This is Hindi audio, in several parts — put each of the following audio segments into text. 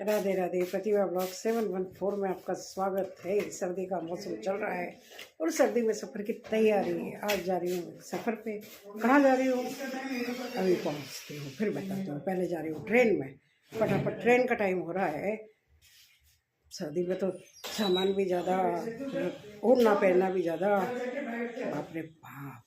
राधे राधे। प्रतिभा ब्लॉग 714 में आपका स्वागत है। सर्दी का मौसम चल रहा है और सर्दी में सफ़र की तैयारी है। आज जा रही हूँ सफ़र पे। कहाँ जा रही हूँ अभी पहुँचती हूँ, फिर बताती हूँ। पहले जा रही हूँ ट्रेन में, फटाफट ट्रेन का टाइम हो रहा है। सर्दी में तो सामान भी ज़्यादा, ओढ़ना पहनना भी ज़्यादा, बाप रे बाप।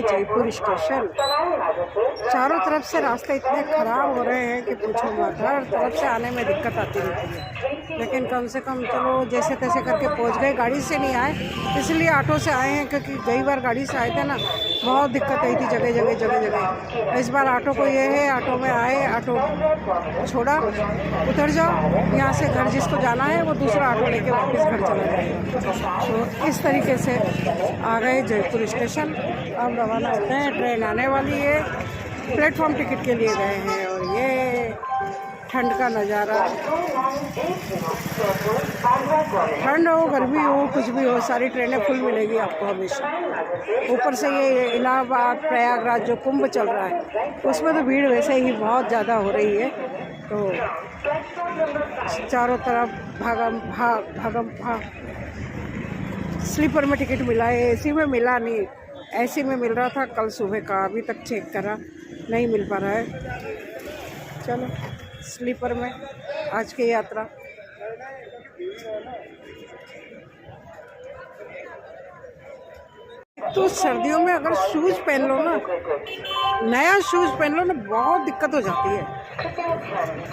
जयपुर स्टेशन। चारों तरफ से रास्ते इतने ख़राब हो रहे हैं कि पूछो मत। हर तरफ से आने में दिक्कत आती रहती है, लेकिन कम से कम चलो जैसे तैसे करके पहुंच गए। गाड़ी से नहीं आए, इसलिए ऑटो से आए हैं, क्योंकि कई बार गाड़ी से आए थे ना, बहुत दिक्कत आई थी जगह जगह जगह जगह। इस बार ऑटो को ये है, ऑटो में आए, ऑटो छोड़ा, उतर जाओ, यहाँ से घर जिसको जाना है वो दूसरा ऑटो लेके वापस घर चला जाएगा। तो इस तरीके से आ गए जयपुर स्टेशन। अब रवाना होते हैं, ट्रेन आने वाली है। प्लेटफॉर्म टिकट के लिए गए हैं और ये ठंड का नज़ारा। ठंड हो गर्मी हो कुछ भी हो, सारी ट्रेनें फुल मिलेगी आपको हमेशा। ऊपर से ये इलाहाबाद प्रयागराज जो कुंभ चल रहा है, उसमें तो भीड़ वैसे ही बहुत ज़्यादा हो रही है। तो चारों तरफ भागम भाग। स्लीपर में टिकट मिला है, एसी में मिला नहीं। एसी में मिल रहा था कल सुबह का, अभी तक चेक करा नहीं मिल पा रहा है। चलो स्लीपर में आज की यात्रा। तो सर्दियों में अगर शूज़ पहन लो ना, नया शूज़ पहन लो ना, बहुत दिक्कत हो जाती है।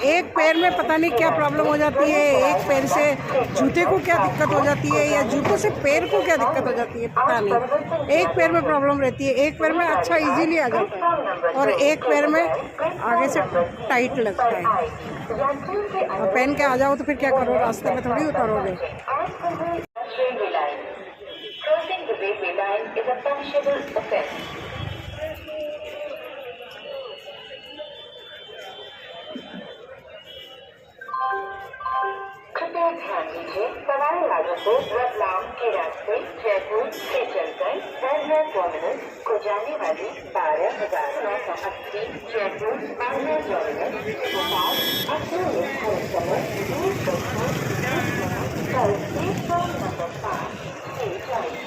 एक पैर में पता नहीं क्या प्रॉब्लम हो जाती है, एक पैर से जूते को क्या दिक्कत हो जाती है, या जूतों से पैर को क्या दिक्कत हो जाती है पता नहीं। एक पैर में प्रॉब्लम रहती है, एक पैर में अच्छा इजीली आ जाता है और एक पैर में आगे से टाइट लगता है। और पहन के आ जाओ तो फिर क्या करो, रास्ते में थोड़ी उतारोगे। Crossing the railway line is a punishable offence. कृपया ध्यान दीजिए, सवारी राजपुर रतलाम के रास्ते जयपुर से चलकर बांद्रा टर्मिनस को जाने वाली 12,980 जयपुर बांद्रा टर्मिनस भोपाल अपने निर्धारित समय 20 कल प्लेटफॉर्म नंबर 5 से जाएगी।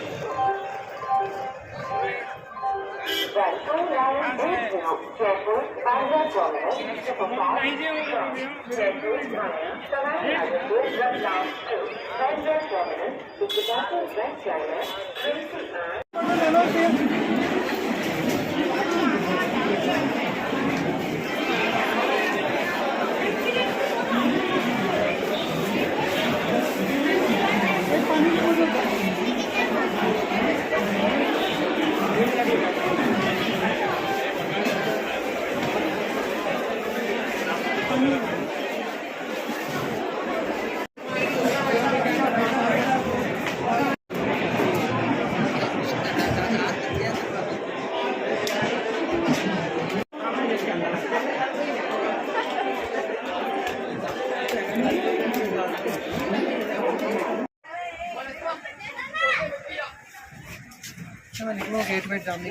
जयपुर बांद्रा टर्मिनस भोपाल जयपुर सवारी Rajpur Ratlam to Bandra terminus Iqbal red liner 28। निकलो गेट में जाने।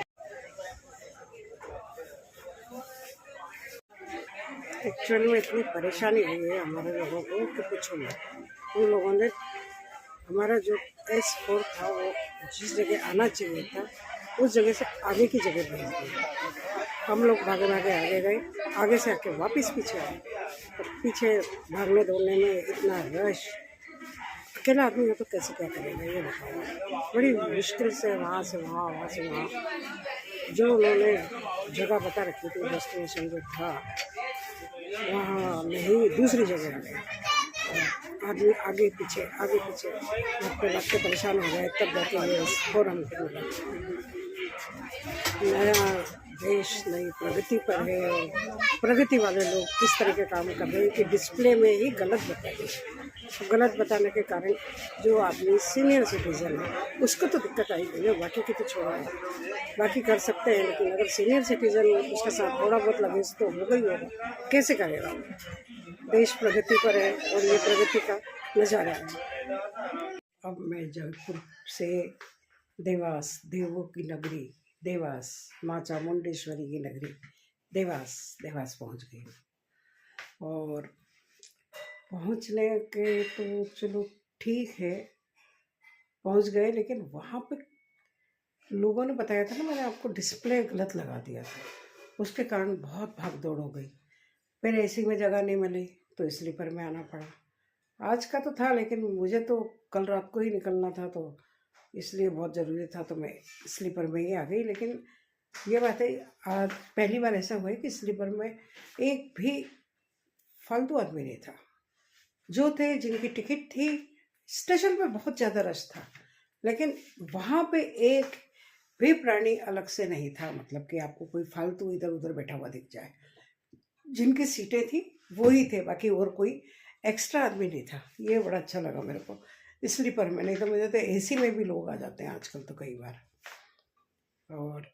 एक्चुअली में इतनी परेशानी हुई है हमारे लोगों को कि पूछो मत। उन लोगों ने हमारा जो S4 था वो जिस जगह आना चाहिए था उस जगह से आगे की जगह भेज दिया। हम लोग भागे भागे आगे गए, आगे से आके वापस पीछे आए। तो पीछे भागने दौड़ने में इतना रश, अकेला आदमी हो तो कैसे क्या करेगा ये बताओ। बड़ी मुश्किल से वहाँ से वहाँ, वहाँ से वहाँ, जो उन्होंने जगह बता रखी थी डेस्टिनेशन जो था वहाँ नहीं, दूसरी जगह आ गए। आदमी आगे पीछे भागते परेशान हो गए, तब जाके ये फोरम पे मिला। नया देश नई प्रगति पर है और प्रगति वाले लोग इस तरह के काम कर रहे हैं कि डिस्प्ले में ही गलत बताइए। तो गलत बताने के कारण जो आदमी सीनियर सिटीजन है उसको तो दिक्कत आई गई है, बाकी की तो छोड़ा है, बाकी कर सकते हैं, लेकिन अगर सीनियर सिटीजन उसके साथ थोड़ा बहुत लगे तो हो गई होगा, कैसे करेगा। देश प्रगति पर है और ये प्रगति का नज़ारा है। अब मैं जयपुर से देवास, देवों की नगरी देवास, माँ चामुंडेश्वरी की नगरी देवास पहुँच गई। और पहुँचने के तो चलो ठीक है, पहुँच गए, लेकिन वहाँ पे लोगों ने बताया था ना, मैंने आपको डिस्प्ले गलत लगा दिया था, उसके कारण बहुत भाग दौड़ हो गई। फिर एसी में जगह नहीं मिली तो स्लीपर में आना पड़ा। आज का तो था, लेकिन मुझे तो कल रात को ही निकलना था, तो इसलिए बहुत ज़रूरी था, तो मैं स्लीपर में ही आ गई। लेकिन ये बात है, आज पहली बार ऐसा हुआ है कि स्लीपर में एक भी फालतू आदमी नहीं था। जो थे जिनकी टिकट थी, स्टेशन पे बहुत ज़्यादा रश था, लेकिन वहाँ पे एक भी प्राणी अलग से नहीं था, मतलब कि आपको कोई फालतू इधर उधर बैठा हुआ दिख जाए। जिनकी सीटें थी वो ही थे, बाकी और कोई एक्स्ट्रा आदमी नहीं था। ये बड़ा अच्छा लगा मेरे को स्लीपर में, नहीं तो मुझे तो एसी में भी लोग आ जाते हैं आजकल तो कई बार। और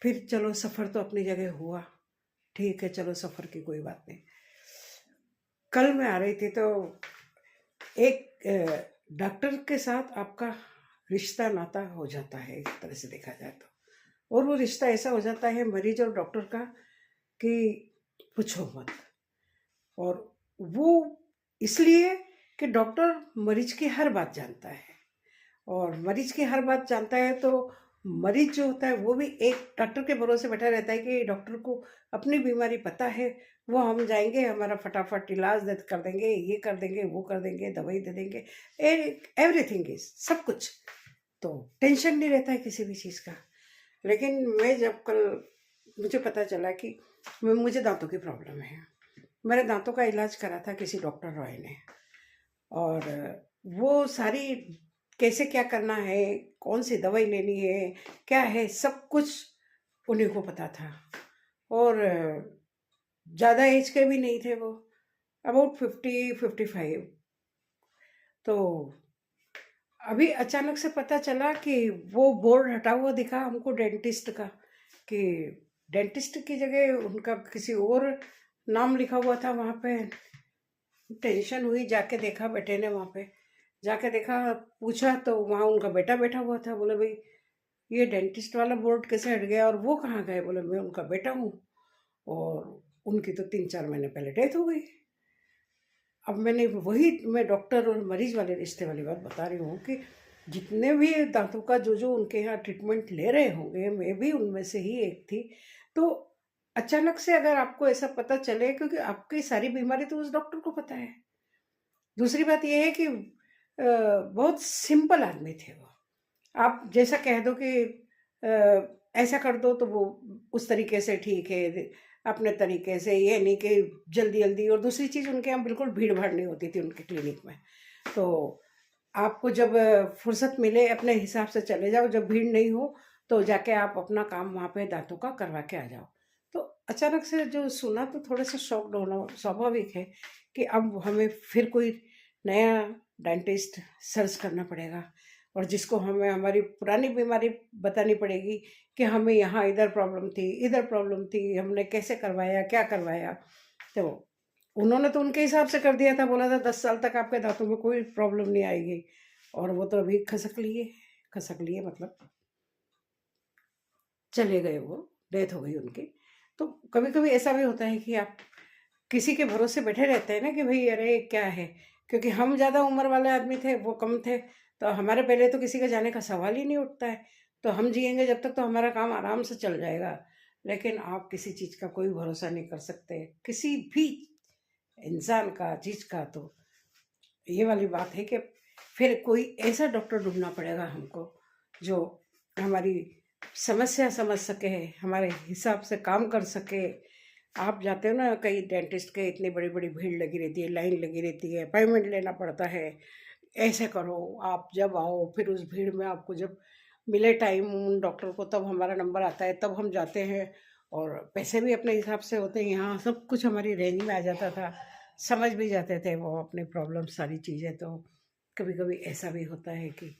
फिर चलो सफ़र तो अपनी जगह हुआ, ठीक है, चलो सफ़र की कोई बात नहीं। कल मैं आ रही थी तो एक डॉक्टर के साथ आपका रिश्ता नाता हो जाता है एक तरह से देखा जाए तो, और वो रिश्ता ऐसा हो जाता है मरीज और डॉक्टर का कि पूछो मत। और वो इसलिए कि डॉक्टर मरीज की हर बात जानता है, और मरीज की हर बात जानता है तो मरीज जो होता है वो भी एक डॉक्टर के भरोसे बैठा रहता है कि डॉक्टर को अपनी बीमारी पता है, वो हम जाएंगे, हमारा फटाफट इलाज कर देंगे, ये कर देंगे, वो कर देंगे, दवाई दे देंगे, एवरीथिंग इज, सब कुछ, तो टेंशन नहीं रहता है किसी भी चीज़ का। लेकिन मैं जब कल मुझे पता चला कि मुझे दांतों की प्रॉब्लम है, मेरे दांतों का इलाज करा था किसी डॉक्टर रॉय ने, और वो सारी कैसे क्या करना है, कौन सी दवाई लेनी है, क्या है, सब कुछ उन्हीं को पता था। और ज़्यादा एज के भी नहीं थे वो, अबाउट 50-55। तो अभी अचानक से पता चला कि वो बोर्ड हटा हुआ दिखा हमको डेंटिस्ट का, कि डेंटिस्ट की जगह उनका किसी और नाम लिखा हुआ था वहाँ पे। टेंशन हुई, जाके देखा, बेटे ने वहाँ पे जाके देखा, पूछा तो वहाँ उनका बेटा बैठा हुआ था। बोले भाई ये डेंटिस्ट वाला बोर्ड कैसे हट गया, और वो कहाँ गए? बोले मैं उनका बेटा हूँ, और उनकी तो 3-4 महीने पहले डेथ हो गई। अब मैं डॉक्टर और मरीज वाले रिश्ते वाली बात बता रही हूँ कि जितने भी दांतों का जो उनके यहाँ ट्रीटमेंट ले रहे होंगे, मैं भी उनमें से ही एक थी। तो अचानक से अगर आपको ऐसा पता चले, क्योंकि आपकी सारी बीमारी तो उस डॉक्टर को पता है। दूसरी बात यह है कि बहुत सिंपल आदमी थे वो। आप जैसा कह दो कि ऐसा कर दो तो वो उस तरीके से ठीक है, अपने तरीके से, ये नहीं कि जल्दी जल्दी। और दूसरी चीज़, उनके यहाँ बिल्कुल भीड़ भाड़ नहीं होती थी उनके क्लिनिक में। तो आपको जब फुर्सत मिले अपने हिसाब से चले जाओ, जब भीड़ नहीं हो तो जाके आप अपना काम वहाँ पे दांतों का करवा के आ जाओ। तो अचानक से जो सुना तो थोड़ा सा शॉक्ड होना स्वाभाविक है कि अब हमें फिर कोई नया डेंटिस्ट सर्च करना पड़ेगा, और जिसको हमें हमारी पुरानी बीमारी बतानी पड़ेगी कि हमें यहाँ इधर प्रॉब्लम थी, इधर प्रॉब्लम थी, हमने कैसे करवाया, क्या करवाया। तो उन्होंने तो उनके हिसाब से कर दिया था, बोला था 10 साल तक आपके दांतों में कोई प्रॉब्लम नहीं आएगी, और वो तो अभी खसक लिए मतलब चले गए, वो डेथ हो गई उनकी। तो कभी कभी ऐसा भी होता है कि आप किसी के भरोसे बैठे रहते हैं ना कि भाई अरे क्या है, क्योंकि हम ज़्यादा उम्र वाले आदमी थे, वो कम थे, तो हमारे पहले तो किसी का जाने का सवाल ही नहीं उठता है। तो हम जिएंगे जब तक तो हमारा काम आराम से चल जाएगा। लेकिन आप किसी चीज़ का कोई भरोसा नहीं कर सकते, किसी भी इंसान का, चीज़ का। तो ये वाली बात है कि फिर कोई ऐसा डॉक्टर ढूंढना पड़ेगा हमको जो हमारी समस्या समझ सके, हमारे हिसाब से काम कर सके। आप जाते हो ना कई डेंटिस्ट के, इतनी बड़ी बड़ी भीड़ लगी रहती है, लाइन लगी रहती है, अपॉइंटमेंट लेना पड़ता है। ऐसे करो, आप जब आओ, फिर उस भीड़ में आपको जब मिले टाइम उन डॉक्टर को, तब हमारा नंबर आता है, तब हम जाते हैं। और पैसे भी अपने हिसाब से होते हैं। यहाँ सब कुछ हमारी रेंज में आ जाता था, समझ भी जाते थे वो अपने प्रॉब्लम सारी चीज़ें। तो कभी कभी ऐसा भी होता है कि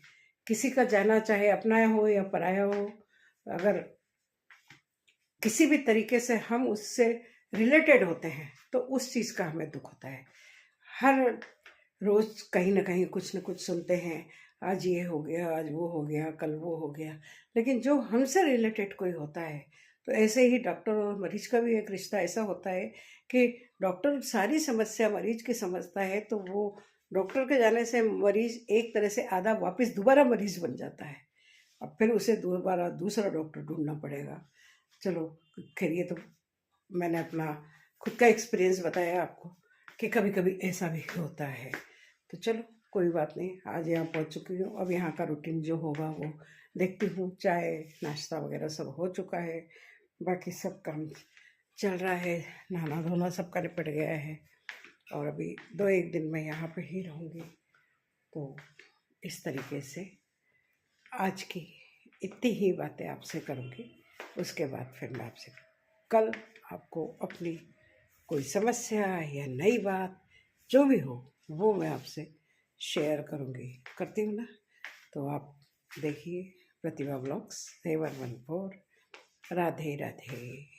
किसी का जाना, चाहे अपना हो या पराया हो, अगर किसी भी तरीके से हम उससे रिलेटेड होते हैं तो उस चीज़ का हमें दुख होता है। हर रोज़ कहीं ना कहीं कुछ न कुछ सुनते हैं, आज ये हो गया, आज वो हो गया, कल वो हो गया। लेकिन जो हमसे रिलेटेड कोई होता है, तो ऐसे ही डॉक्टर और मरीज का भी एक रिश्ता ऐसा होता है कि डॉक्टर सारी समस्या मरीज की समझता है, तो वो डॉक्टर के जाने से मरीज एक तरह से आधा वापस दोबारा मरीज बन जाता है। अब फिर उसे दोबारा दूसरा डॉक्टर ढूंढना पड़ेगा। चलो, खैर ये तो मैंने अपना खुद का एक्सपीरियंस बताया आपको कि कभी कभी ऐसा भी होता है। तो चलो कोई बात नहीं, आज यहाँ पहुँच चुकी हूँ। अब यहाँ का रूटीन जो होगा वो देखती हूँ। चाय नाश्ता वगैरह सब हो चुका है, बाकी सब काम चल रहा है, नहाना धोना सबका निपट गया है। और अभी 2-1 दिन मैं यहाँ पे ही रहूँगी। तो इस तरीके से आज की इतनी ही बातें आपसे करूँगी। उसके बाद फिर मैं आपसे कल आपको अपनी कोई समस्या या नई बात जो भी हो वो मैं आपसे शेयर करती हूँ ना। तो आप देखिए प्रतिभा ब्लॉग्स 714। राधे राधे।